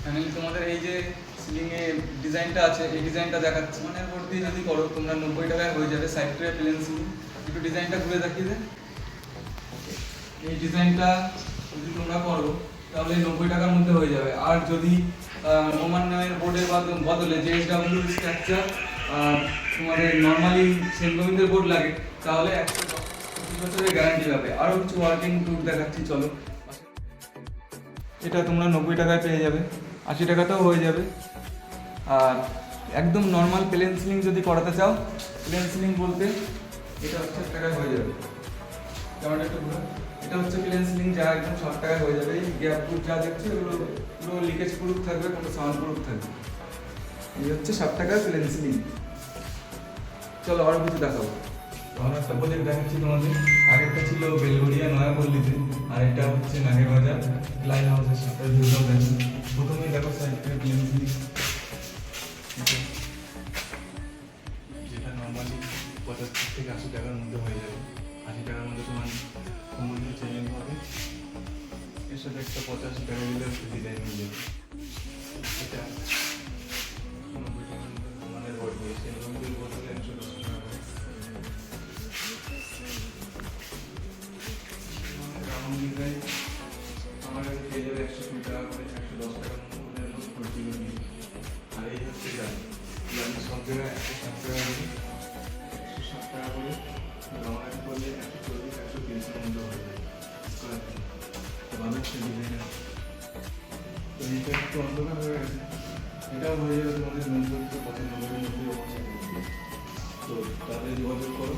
Finally তোমাদের এই যে সিলিংয়ে ডিজাইনটা আছে, এই ডিজাইনটা দেখাচ্ছি। মানে এর দিয়ে যদি করো তোমরা 90 টাকায় হয়ে যাবে। Side tray plain ceiling. একটু ডিজাইনটা ঘুরে দেখিয়ে দে। এই ডিজাইনটা যদি তোমরা করো তাহলে 90 টাকার মধ্যে হয়ে যাবে। আর যদি ক্রমান্বয়ের বোর্ডের বদলে JSW স্ট্রাকচার তোমাদের নর্মালি সেন্ট গোবিন্দের বোর্ড লাগে তাহলে 125 বছরের গ্যারান্টি পাবে। আরও কিছু ওয়ার্কিং টুল দেখাচ্ছি চলো। এটা তোমরা 90 টাকায় পেয়ে যাবে, 80 টাকাতেও হয়ে যাবে। আর একদম নর্মাল প্লেন সিলিং যদি করাতে চাও, প্লেন সিলিং বলতে এটা হচ্ছে 1 টাকায় হয়ে যাবে। কেমন একটু পুরো এটা হচ্ছে প্লেন সিলিং, যা একদম 60 টাকায় হয়ে যাবে। এই গ্যাপ প্রুফ যা দেখছো এগুলো পুরো লিকেজ প্রুফ থাকবে, কোনো সাউন্ড প্রুফ থাকবে। এই হচ্ছে 60 টাকার প্লেন সিলিং। চলো আরও কিছু দেখাবো। আমরা একটা প্রজেক্ট দেখাচ্ছি তোমাদের। আগেরটা ছিল বেলগড়িয়া নয়াপল্লীতে, আর এটা হচ্ছে নাগেরবাজার লাইন হাউসের সাথে ভিউটাও দেখো। প্রথমেই দেখো সাইডটা প্লেন সিলিং, যেটা নর্মালি 75 থেকে 80 টাকার মধ্যে হয়ে যাবে। 80 টাকার মধ্যে তোমার কমপ্লিট চেঞ্জ হবে। এর সাথে একটা 85 টাকা দিলে ডিজাইন হয়ে যাবে। এটা 90 টাকার মধ্যে আমাদের বোর্ড দিয়েছে, এবং দুই বোতলে 110 টাকা করে। রাউন্ড ডিজাইন আমার কাছে পেয়ে যাবে 120 টাকা করে, 110 টাকার মধ্যে ফুলগুলো নিয়ে। আর এই হচ্ছে জানি সব জায়গায় 160 টাকা করে, 160 টাকা করে রঙের করলে 140, 130 এর মধ্যে হয়ে যাবে। ভালো একটা ডিজাইন আছে। তো এইটা একটু অন্ধকার হয়ে গেছে, এটাও হয়ে যাবে তোমাদের 90 থেকে 95 এর মধ্যে। তো তাদের যোগাযোগ করো।